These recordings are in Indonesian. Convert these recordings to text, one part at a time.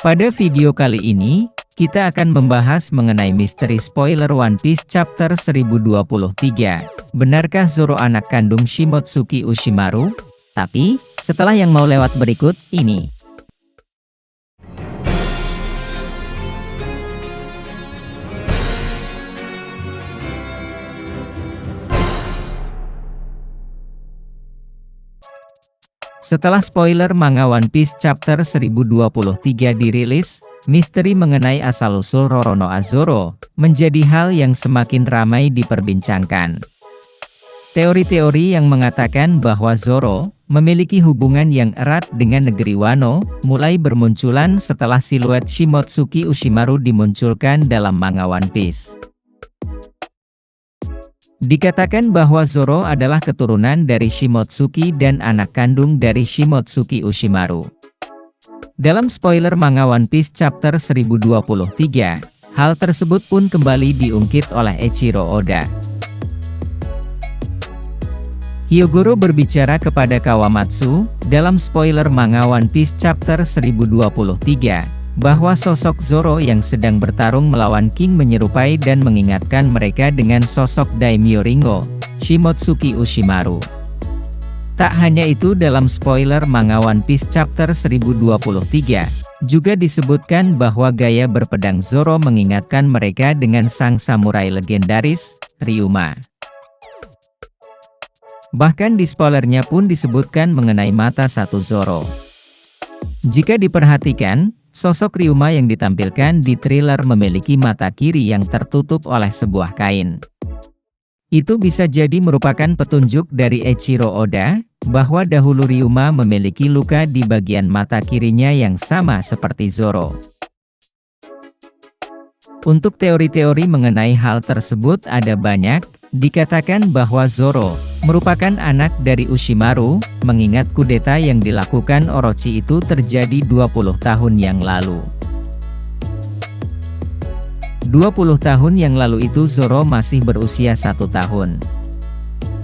Pada video kali ini, kita akan membahas mengenai misteri spoiler One Piece Chapter 1023. Benarkah Zoro anak kandung Shimotsuki Ushimaru? Tapi, setelah yang mau lewat berikut ini. Setelah spoiler manga One Piece Chapter 1023 dirilis, misteri mengenai asal-usul Roronoa Zoro menjadi hal yang semakin ramai diperbincangkan. Teori-teori yang mengatakan bahwa Zoro memiliki hubungan yang erat dengan negeri Wano mulai bermunculan setelah siluet Shimotsuki Ushimaru dimunculkan dalam manga One Piece. Dikatakan bahwa Zoro adalah keturunan dari Shimotsuki dan anak kandung dari Shimotsuki Ushimaru. Dalam spoiler manga One Piece Chapter 1023, hal tersebut pun kembali diungkit oleh Eiichiro Oda. Hyogoro berbicara kepada Kawamatsu dalam spoiler manga One Piece Chapter 1023, bahwa sosok Zoro yang sedang bertarung melawan King menyerupai dan mengingatkan mereka dengan sosok Daimyo Ringo, Shimotsuki Ushimaru. Tak hanya itu, dalam spoiler manga One Piece Chapter 1023, juga disebutkan bahwa gaya berpedang Zoro mengingatkan mereka dengan sang samurai legendaris, Ryuma. Bahkan di spoilernya pun disebutkan mengenai mata satu Zoro. Jika diperhatikan, sosok Ryuma yang ditampilkan di thriller memiliki mata kiri yang tertutup oleh sebuah kain. Itu bisa jadi merupakan petunjuk dari Eiichiro Oda, bahwa dahulu Ryuma memiliki luka di bagian mata kirinya yang sama seperti Zoro. Untuk teori-teori mengenai hal tersebut ada banyak. Dikatakan bahwa Zoro merupakan anak dari Ushimaru, mengingat kudeta yang dilakukan Orochi itu terjadi 20 tahun yang lalu. 20 tahun yang lalu itu Zoro masih berusia 1 tahun.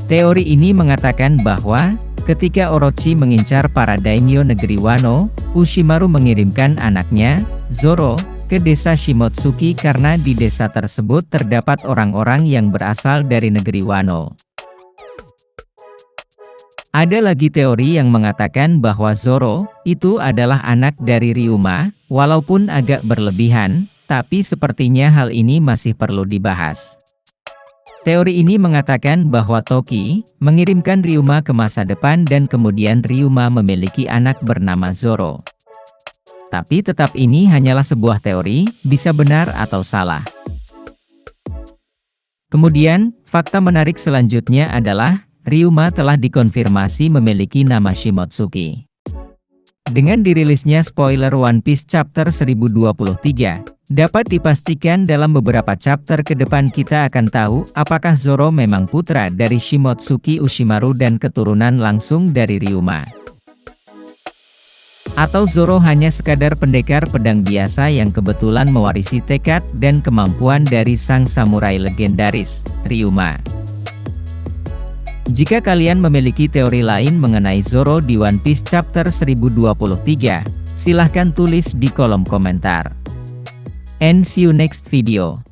Teori ini mengatakan bahwa, ketika Orochi mengincar para daimyo negeri Wano, Ushimaru mengirimkan anaknya, Zoro, ke desa Shimotsuki karena di desa tersebut terdapat orang-orang yang berasal dari negeri Wano. Ada lagi teori yang mengatakan bahwa Zoro itu adalah anak dari Ryuma, walaupun agak berlebihan, tapi sepertinya hal ini masih perlu dibahas. Teori ini mengatakan bahwa Toki mengirimkan Ryuma ke masa depan dan kemudian Ryuma memiliki anak bernama Zoro. Tapi tetap ini hanyalah sebuah teori, bisa benar atau salah. Kemudian, fakta menarik selanjutnya adalah, Ryuma telah dikonfirmasi memiliki nama Shimotsuki. Dengan dirilisnya spoiler One Piece Chapter 1023, dapat dipastikan dalam beberapa chapter ke depan kita akan tahu apakah Zoro memang putra dari Shimotsuki Ushimaru dan keturunan langsung dari Ryuma. Atau Zoro hanya sekadar pendekar pedang biasa yang kebetulan mewarisi tekad dan kemampuan dari sang samurai legendaris, Ryuma. Jika kalian memiliki teori lain mengenai Zoro di One Piece Chapter 1023, silahkan tulis di kolom komentar. And see you next video.